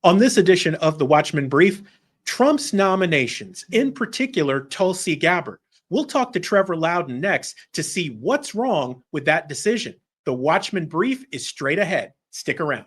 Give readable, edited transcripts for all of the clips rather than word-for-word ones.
On this edition of the Watchmen Brief, Trump's nominations, in particular, Tulsi Gabbard. We'll talk to Trevor Loudon next to see what's wrong with that decision. The Watchmen Brief is straight ahead. Stick around.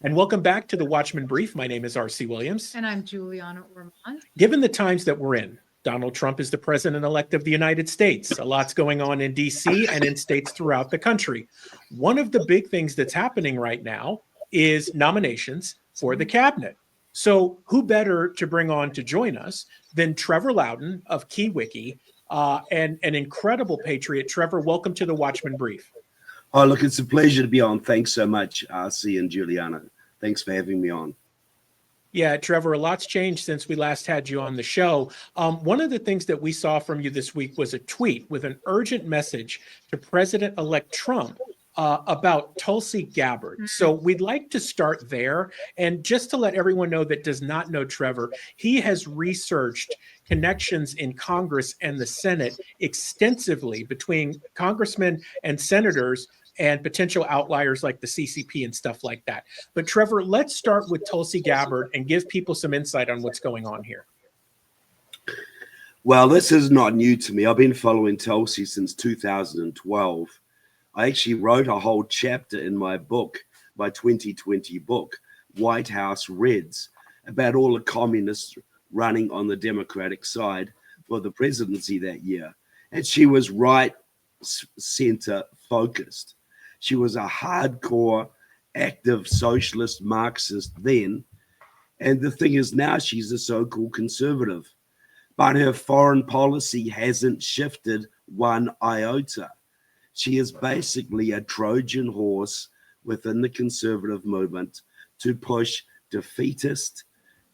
And welcome back to the Watchmen Brief. My name is R.C. Williams. And I'm Juliana Ormond. Given the times that we're in, Donald Trump is the president-elect of the United States. A lot's going on in D.C. and in states throughout the country. One of the big things that's happening right now is nominations for the cabinet. So who better to bring on to join us than Trevor Loudon of KeyWiki and an incredible patriot. Trevor, welcome to the Watchmen Brief. Oh, look, it's a pleasure to be on. Thanks so much, R.C. and Juliana. Thanks for having me on. Yeah, Trevor, a lot's changed since we last had you on the show. One of the things that we saw from you this week was a tweet with an urgent message to President-elect Trump about Tulsi Gabbard. So we'd like to start there. And just to let everyone know that does not know Trevor, he has researched connections in Congress and the Senate extensively between congressmen and senators and potential outliers like the CCP and stuff like that. But Trevor, let's start with Tulsi Gabbard and give people some insight on what's going on here. Well, this is not new to me. I've been following Tulsi since 2012. I actually wrote a whole chapter in my book, my 2020 book, White House Reds, about all the communists running on the Democratic side for the presidency that year. And she was right center focused. She was a hardcore, active socialist Marxist then. And the thing is now she's a so-called conservative. But her foreign policy hasn't shifted one iota. She is basically a Trojan horse within the conservative movement to push defeatist,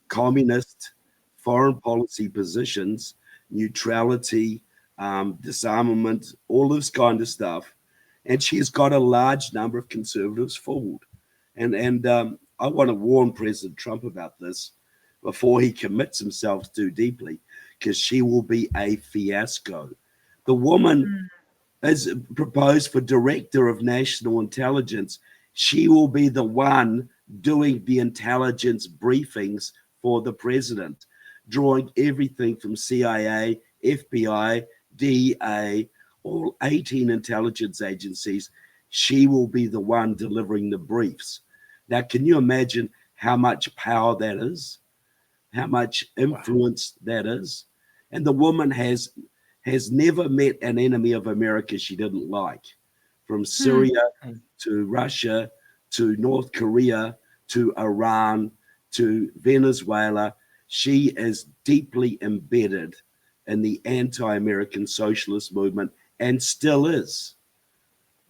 communist, foreign policy positions, neutrality, disarmament, all this kind of stuff. And she's got a large number of conservatives fooled. And I want to warn President Trump about this before he commits himself too deeply, because she will be a fiasco. The woman is proposed for Director of National Intelligence. She will be the one doing the intelligence briefings for the president, drawing everything from CIA, FBI, DEA, all 18 intelligence agencies. She will be the one delivering the briefs. Now, can you imagine how much power that is? How much influence that is? And the woman has never met an enemy of America she didn't like. From Syria to Russia to North Korea to Iran to Venezuela, she is deeply embedded in the anti-American socialist movement and still is.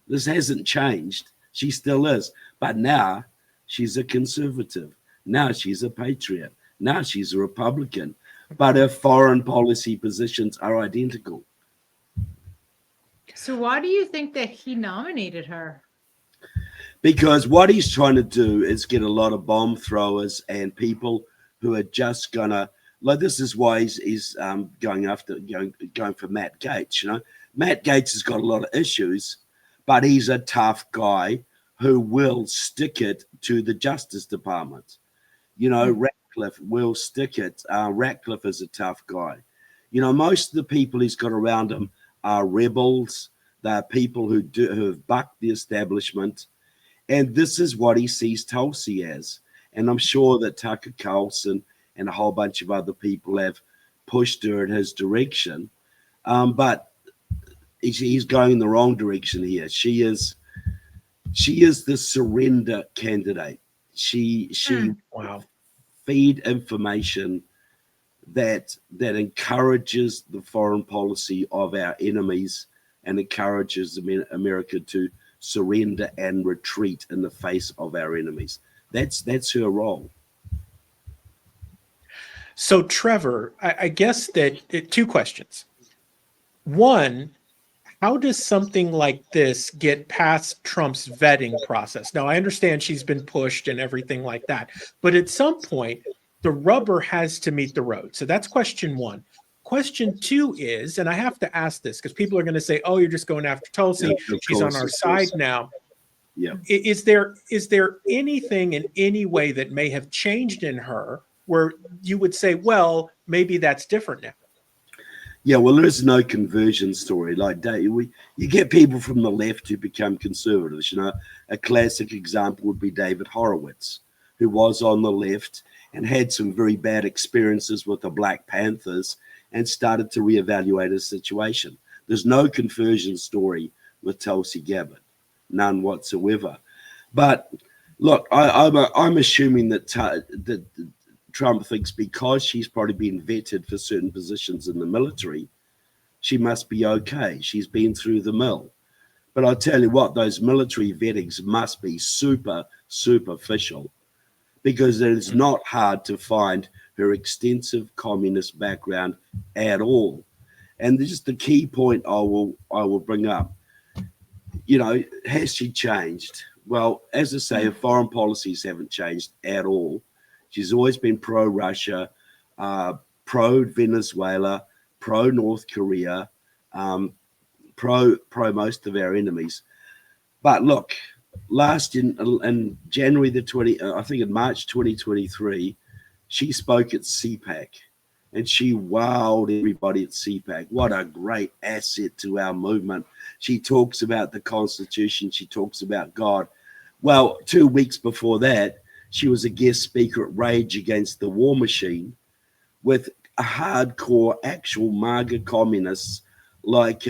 This hasn't changed. She still is. But now she's a conservative. Now she's a patriot. Now she's a Republican. But her foreign policy positions are identical. So why do you think that he nominated her? Because what he's trying to do is get a lot of bomb throwers and people who are just gonna, like, this is why he's going for Matt Gaetz. You know, Matt Gaetz has got a lot of issues, but he's a tough guy who will stick it to the Justice Department. You know, Ratcliffe will stick it. Ratcliffe is a tough guy. You know, most of the people he's got around him are rebels. They're people who have bucked the establishment. And this is what he sees Tulsi as. And I'm sure that Tucker Carlson and a whole bunch of other people have pushed her in his direction. But he's going in the wrong direction here. She is the surrender candidate. She feed information that encourages the foreign policy of our enemies and encourages America to surrender and retreat in the face of our enemies. That's her role. So, Trevor, I guess that two questions. One, how does something like this get past Trump's vetting process? Now, I understand she's been pushed and everything like that, but at some point, the rubber has to meet the road. So that's question one. Question two is, and I have to ask this because people are going to say, oh, you're just going after Tulsi. Yeah, of She's course, on our of side course. now. Yeah. Is there anything in any way that may have changed in her where you would say, well, maybe that's different now? Yeah, well, there is no conversion story. Like you get people from the left who become conservatives. You know, a classic example would be David Horowitz, who was on the left and had some very bad experiences with the Black Panthers and started to reevaluate his situation. There's no conversion story with Tulsi Gabbard, none whatsoever. But look, I'm assuming that that Trump thinks because she's probably been vetted for certain positions in the military, she must be okay. She's been through the mill. But I'll tell you what, those military vettings must be super superficial, because it is not hard to find her extensive communist background at all. And just the key point I will bring up, you know, has she changed? Well, as I say, her foreign policies haven't changed at all. She's always been pro-Russia, pro-Venezuela, pro-North Korea, pro most of our enemies. But look, last in January the 20, I think in March 2023, she spoke at CPAC, and she wowed everybody at CPAC. What a great asset to our movement. She talks about the Constitution. She talks about God. Well, 2 weeks before that, she was a guest speaker at Rage Against the War Machine with a hardcore actual MAGA communists like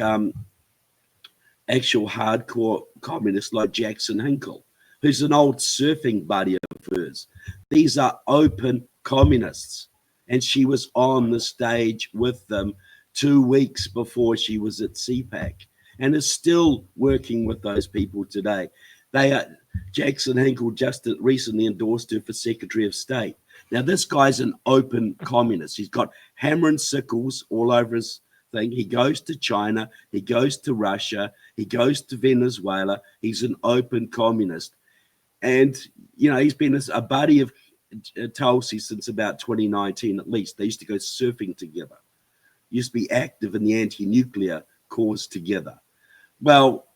actual hardcore communists like Jackson Hinkle, who's an old surfing buddy of hers. These are open communists. And she was on the stage with them 2 weeks before she was at CPAC and is still working with those people today. They are Jackson Hinkle just recently endorsed her for Secretary of State. Now, this guy's an open communist. He's got hammer and sickles all over his thing. He goes to China. He goes to Russia. He goes to Venezuela. He's an open communist. And, you know, he's been a buddy of Tulsi since about 2019 at least. They used to go surfing together. Used to be active in the anti-nuclear cause together. Well,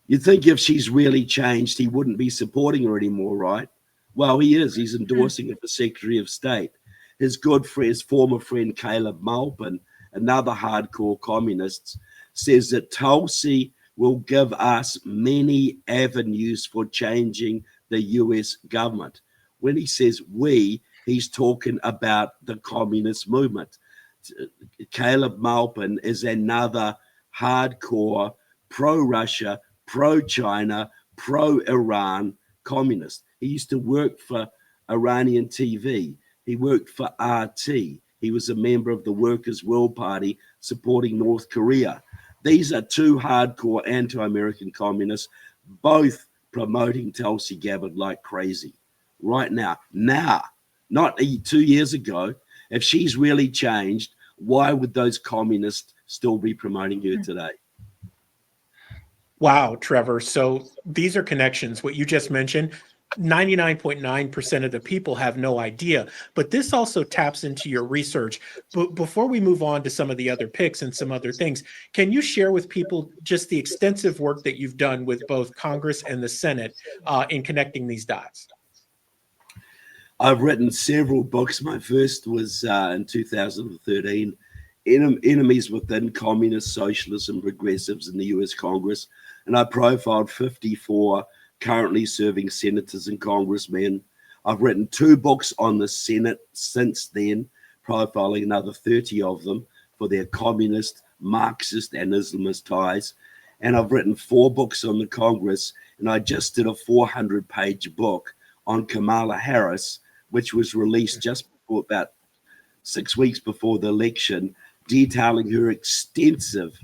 you'd think if she's really changed, he wouldn't be supporting her anymore, right? Well, he is. He's endorsing her for Secretary of State. His good friend, his former friend Caleb Maupin, another hardcore communist, says that Tulsi will give us many avenues for changing the US government. When he says we, he's talking about the communist movement. Caleb Maupin is another hardcore pro-Russia, pro-China, pro-Iran communist. He used to work for Iranian TV. He worked for RT. He was a member of the Workers' World Party supporting North Korea. These are two hardcore anti-American communists, both promoting Tulsi Gabbard like crazy. Right now, not 2 years ago. If she's really changed, why would those communists still be promoting her today? Wow, Trevor. So these are connections. What you just mentioned, 99.9% of the people have no idea. But this also taps into your research. But before we move on to some of the other picks and some other things, can you share with people just the extensive work that you've done with both Congress and the Senate in connecting these dots? I've written several books. My first was in 2013, Enemies Within Communist Socialism Progressives in the US Congress. And I profiled 54 currently serving senators and congressmen. I've written 2 books on the Senate since then, profiling another 30 of them for their communist, Marxist, and Islamist ties. And I've written 4 books on the Congress, and I just did a 400-page book on Kamala Harris, which was released just before, about 6 weeks before the election, detailing her extensive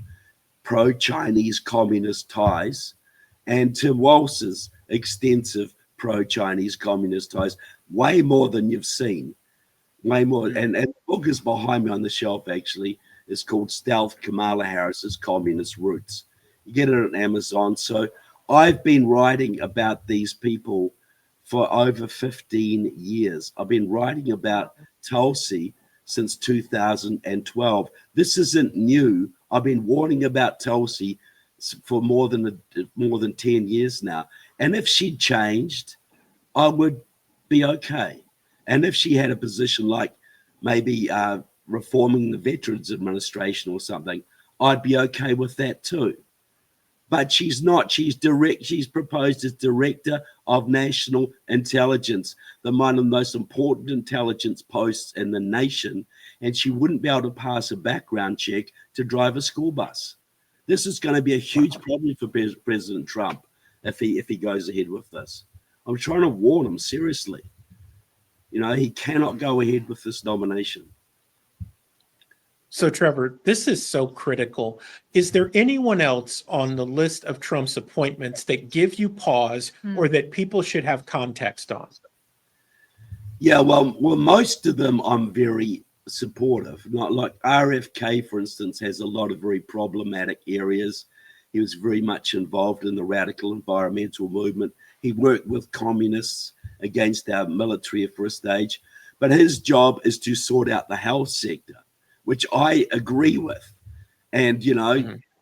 pro-Chinese communist ties and Tim Walz's extensive pro-Chinese communist ties, way more than you've seen, way more. And the book is behind me on the shelf, actually. It's called Stealth Kamala Harris's Communist Roots. You get it on Amazon. So I've been writing about these people for over 15 years. I've been writing about Tulsi since 2012. This isn't new. I've been warning about Tulsi for more than 10 years now. And if she'd changed, I would be okay. And if she had a position like maybe reforming the Veterans Administration or something, I'd be okay with that too. But she's not. She's proposed as Director of National Intelligence, one of the most important intelligence posts in the nation, and she wouldn't be able to pass a background check to drive a school bus. This is going to be a huge problem for President Trump if he goes ahead with this. I'm trying to warn him seriously. He cannot go ahead with this nomination. So, Trevor, this is so critical. Is there anyone else on the list of Trump's appointments that give you pause or that people should have context on? Yeah, well, most of them I'm very supportive. Not like RFK, for instance, has a lot of very problematic areas. He was very much involved in the radical environmental movement. He worked with communists against our military for a stage. But his job is to sort out the health sector, which I agree with. And, get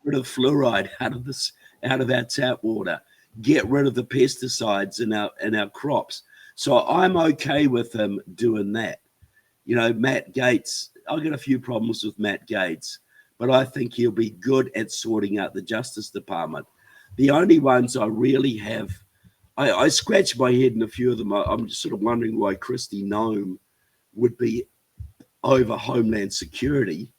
rid of fluoride out of our tap water, get rid of the pesticides in our crops. So I'm okay with him doing that. Matt Gaetz, I've got a few problems with Matt Gaetz, but I think he'll be good at sorting out the Justice Department. The only ones I really have, I scratch my head in a few of them. I'm just sort of wondering why Kristi Noem would be over Homeland Security.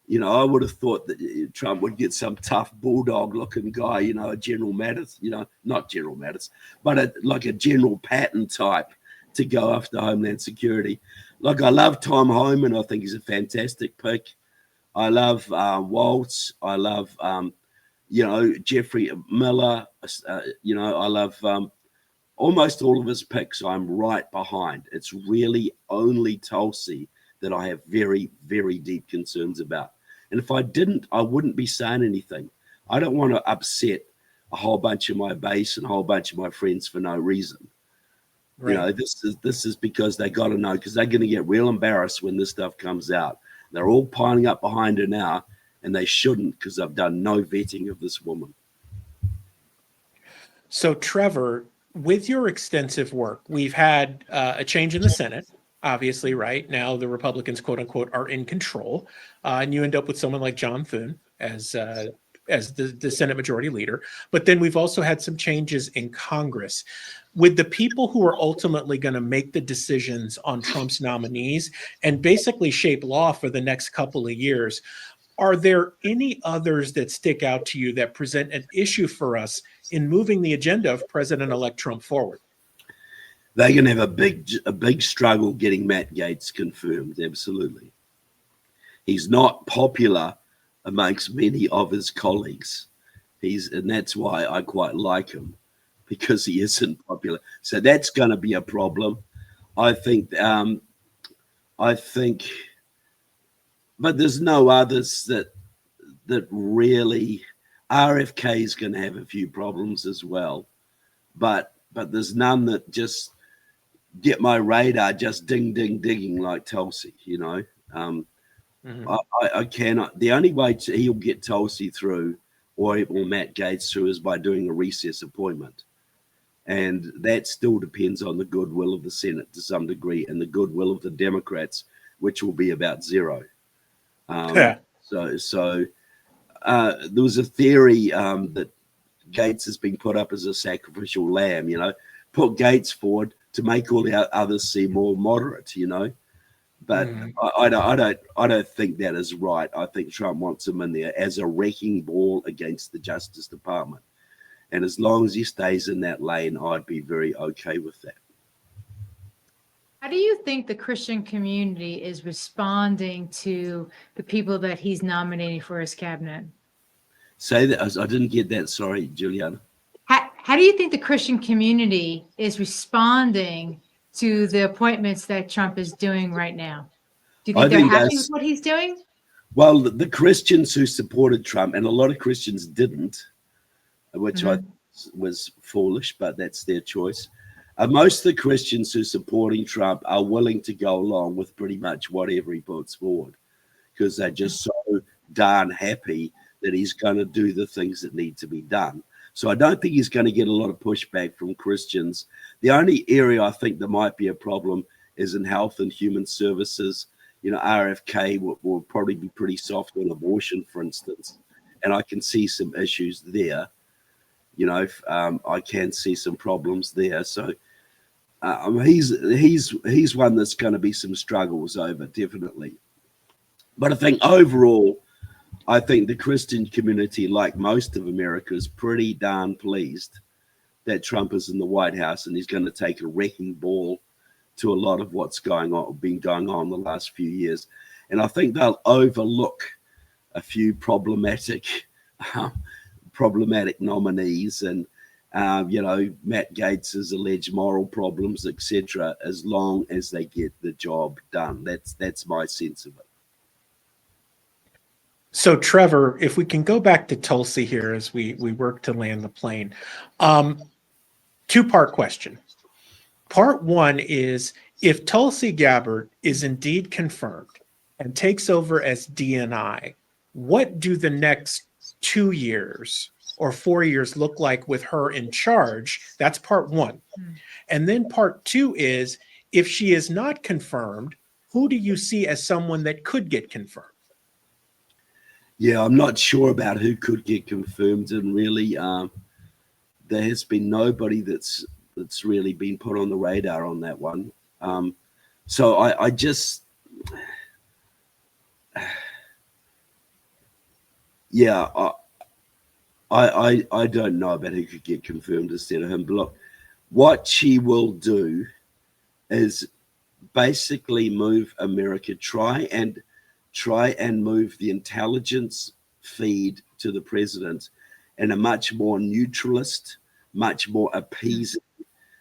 I would have thought that Trump would get some tough bulldog-looking guy, a General Mattis, not General Mattis, but like a General Patton type to go after Homeland Security. Like, I love Tom Homan. I think he's a fantastic pick. I love Waltz. I love, Jeffrey Miller. I love almost all of his picks I'm right behind. It's really only Tulsi that I have very, very deep concerns about. And if I didn't, I wouldn't be saying anything. I don't want to upset a whole bunch of my base and a whole bunch of my friends for no reason. Right. This is because they got to know, because they're going to get real embarrassed when this stuff comes out. They're all piling up behind her now, and they shouldn't, because I've done no vetting of this woman. So, Trevor, with your extensive work, we've had a change in the Senate. Obviously, right now the Republicans, quote unquote, are in control, and you end up with someone like John Thune as the Senate Majority Leader. But then we've also had some changes in Congress. With the people who are ultimately going to make the decisions on Trump's nominees and basically shape law for the next couple of years, are there any others that stick out to you that present an issue for us in moving the agenda of President-elect Trump forward? They're going to have a big struggle getting Matt Gaetz confirmed. Absolutely. He's not popular amongst many of his colleagues. And that's why I quite like him, because he isn't popular. So that's going to be a problem. I think, but there's no others that really. RFK is going to have a few problems as well, but there's none that just get my radar just digging like Tulsi. I cannot. The only way he'll get Tulsi through or Matt Gaetz through is by doing a recess appointment, and that still depends on the goodwill of the Senate to some degree and the goodwill of the Democrats, which will be about zero. So there was a theory that Gaetz has been put up as a sacrificial lamb. Put Gaetz forward to make all the others seem more moderate. But I don't think that is right. I think Trump wants him in there as a wrecking ball against the Justice Department. And as long as he stays in that lane, I'd be very okay with that. How do you think the Christian community is responding to the people that he's nominating for his cabinet? Say that. I didn't get that. Sorry, Juliana. How do you think the Christian community is responding to the appointments that Trump is doing right now? Do you think they're happy with what he's doing? Well, the Christians who supported Trump, and a lot of Christians didn't, which I was foolish, but that's their choice. Most of the Christians who are supporting Trump are willing to go along with pretty much whatever he puts forward because they're just so darn happy that he's going to do the things that need to be done. So I don't think he's going to get a lot of pushback from Christians. The only area I think there might be a problem is in health and human services. You know, RFK will probably be pretty soft on abortion, for instance, and I can see some issues there. You know, I can see some problems there. So he's one that's going to be some struggles over, definitely. But I think overall, I think the Christian community, like most of America, is pretty darn pleased that Trump is in the White House and he's going to take a wrecking ball to a lot of what's been going on the last few years. And I think they'll overlook a few problematic nominees and, you know, Matt Gates's alleged moral problems, etc., as long as they get the job done. That's my sense of it. So, Trevor, if we can go back to Tulsi here as we work to land the plane. Two-part question. Part one is, if Tulsi Gabbard is indeed confirmed and takes over as DNI, what do the next 2 years or 4 years look like with her in charge? That's part one. And then part two is, if she is not confirmed, who do you see as someone that could get confirmed? Yeah, I'm not sure about who could get confirmed, and really, there has been nobody that's really been put on the radar on that one. So I just, yeah, I don't know about who could get confirmed instead of him. But look, what she will do is basically move America, try and move the intelligence feed to the president in a much more neutralist, much more appeasing,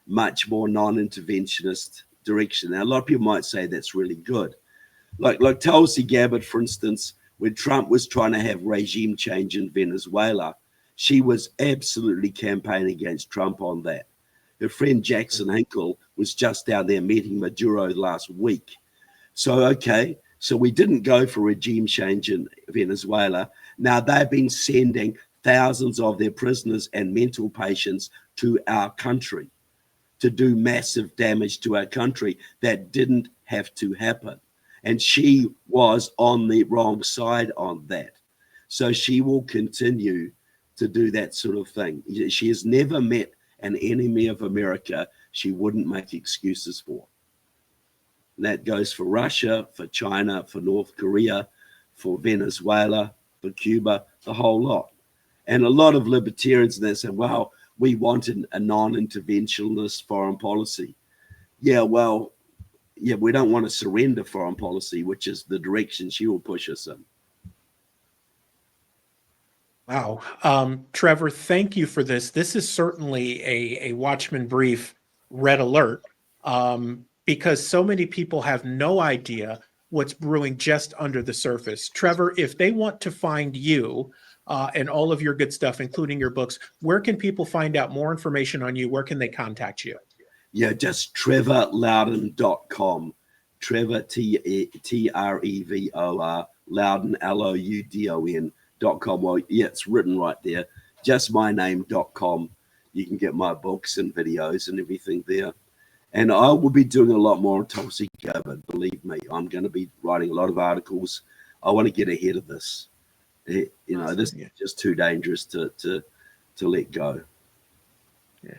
much more non-interventionist direction. Now, a lot of people might say that's really good. Like Tulsi Gabbard, for instance, when Trump was trying to have regime change in Venezuela, she was absolutely campaigning against Trump on that. Her friend Jackson Hinkle was just down there meeting Maduro last week. So, okay, so we didn't go for regime change in Venezuela. Now they've been sending thousands of their prisoners and mental patients to our country to do massive damage to our country. That didn't have to happen. And she was on the wrong side on that. So she will continue to do that sort of thing. She has never met an enemy of America she wouldn't make excuses for. And that goes for Russia, for China, for North Korea, for Venezuela, for Cuba, the whole lot. And a lot of libertarians, they say, well, we wanted a non-interventionist foreign policy. Yeah, well, yeah, we don't want to surrender foreign policy, which is the direction she will push us in. Wow. Trevor, thank you for this. This is certainly a Watchmen Brief red alert, because so many people have no idea what's brewing just under the surface. Trevor, if they want to find you and all of your good stuff, including your books, where can people find out more information on you? Where can they contact you? Yeah, just trevorloudon.com. Trevor, Trevor, Loudon, Loudon.com. Well, yeah, it's written right there. Just my name.com. You can get my books and videos and everything there. And I will be doing a lot more on Tulsi Gabbard. Believe me, I'm going to be writing a lot of articles. I want to get ahead of this. You know, this is just too dangerous to let go. Yeah.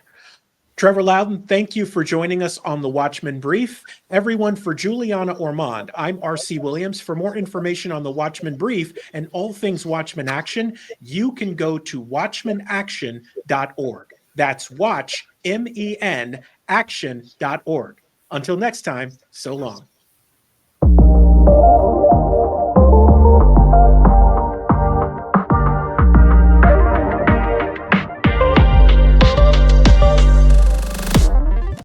Trevor Loudon, thank you for joining us on the Watchmen Brief. Everyone, for Juliana Ormond, I'm R.C. Williams. For more information on the Watchmen Brief and all things Watchmen Action, you can go to watchmenaction.org. That's watch, M-E-N, action.org. Until next time, so long.